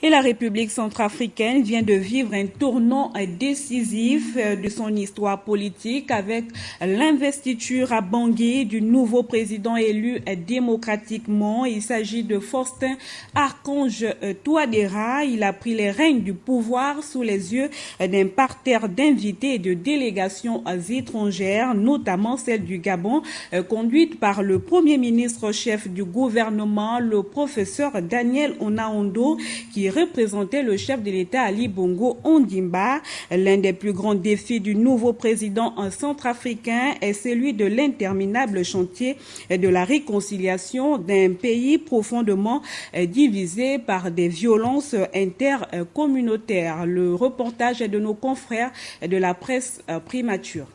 Et la République centrafricaine vient de vivre un tournant décisif de son histoire politique avec l'investiture à Bangui du nouveau président élu démocratiquement. Il s'agit de Faustin Archange Touadéra. Il a pris les rênes du pouvoir sous les yeux d'un parterre d'invités et de délégations étrangères, notamment celle du Gabon, conduite par le Premier ministre chef du gouvernement, le professeur Daniel Onaondo, qui représentait le chef de l'État Ali Bongo Ondimba. L'un des plus grands défis du nouveau président centrafricain est celui de l'interminable chantier de la réconciliation d'un pays profondément divisé par des violences intercommunautaires. Le reportage est de nos confrères de la presse primature.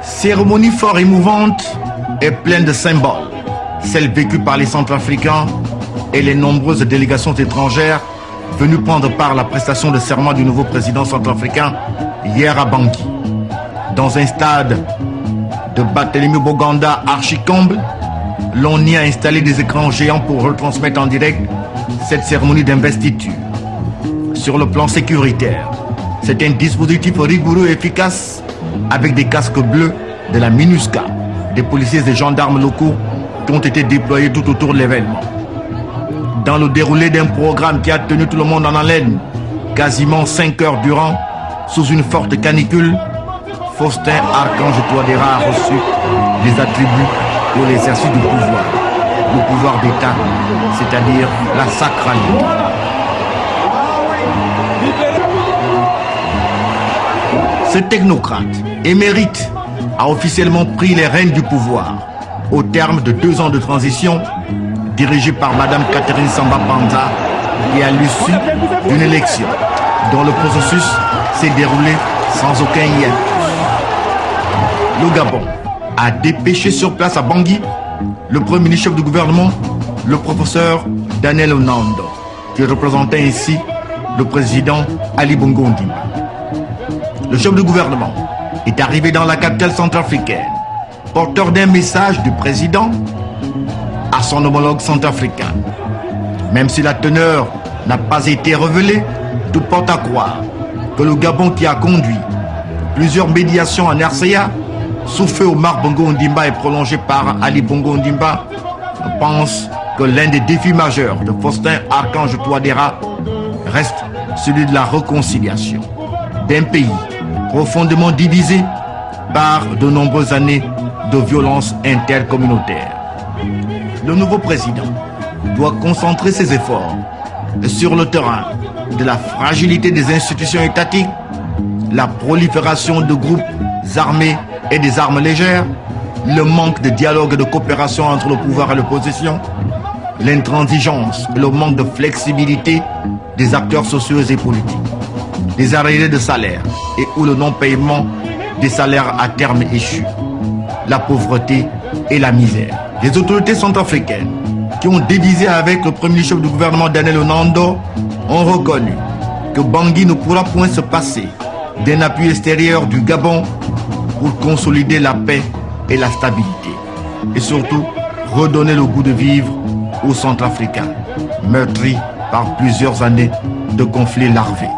Cérémonie fort émouvante et pleine de symboles. Celle vécue par les Centrafricains et les nombreuses délégations étrangères venues prendre part à la prestation de serment du nouveau président centrafricain hier à Bangui. Dans un stade de Barthélemy Boganda archi-comble, l'on y a installé des écrans géants pour retransmettre en direct cette cérémonie d'investiture. Sur le plan sécuritaire, c'est un dispositif rigoureux et efficace avec des casques bleus de la MINUSCA, des policiers et gendarmes locaux qui ont été déployés tout autour de l'événement. Dans le déroulé d'un programme qui a tenu tout le monde en haleine, quasiment 5 heures durant, sous une forte canicule, Faustin Archange Touadéra a reçu les attributs pour l'exercice du pouvoir, le pouvoir d'État, c'est-à-dire la sacralité. Ce technocrate émérite a officiellement pris les rênes du pouvoir au terme de 2 ans de transition dirigée par Madame Catherine Samba Panza et à l'issue d'une élection dont le processus s'est déroulé sans aucun hiatus. Le Gabon a dépêché sur place à Bangui le premier ministre chef du gouvernement, le professeur Daniel Onaondo, qui représentait ainsi le président Ali Bongo Ondimba. Le chef du gouvernement est arrivé dans la capitale centrafricaine, porteur d'un message du président à son homologue centrafricain. Même si la teneur n'a pas été révélée, tout porte à croire que le Gabon, qui a conduit plusieurs médiations en RCA, sous feu Omar Bongo Ondimba et prolongé par Ali Bongo Ondimba, pense que l'un des défis majeurs de Faustin Archange Touadéra reste celui de la réconciliation d'un pays profondément divisé par de nombreuses années de violences intercommunautaires. Le nouveau président doit concentrer ses efforts sur le terrain de la fragilité des institutions étatiques, la prolifération de groupes armés et des armes légères, le manque de dialogue et de coopération entre le pouvoir et l'opposition, l'intransigeance et le manque de flexibilité des acteurs sociaux et politiques, les arriérés de salaire et ou le non-paiement des salaires à terme échus, la pauvreté et la misère. Les autorités centrafricaines qui ont divisé avec le premier chef du gouvernement Daniel Onaondo ont reconnu que Bangui ne pourra point se passer d'un appui extérieur du Gabon pour consolider la paix et la stabilité et surtout redonner le goût de vivre aux Centrafricains, meurtris par plusieurs années de conflits larvés.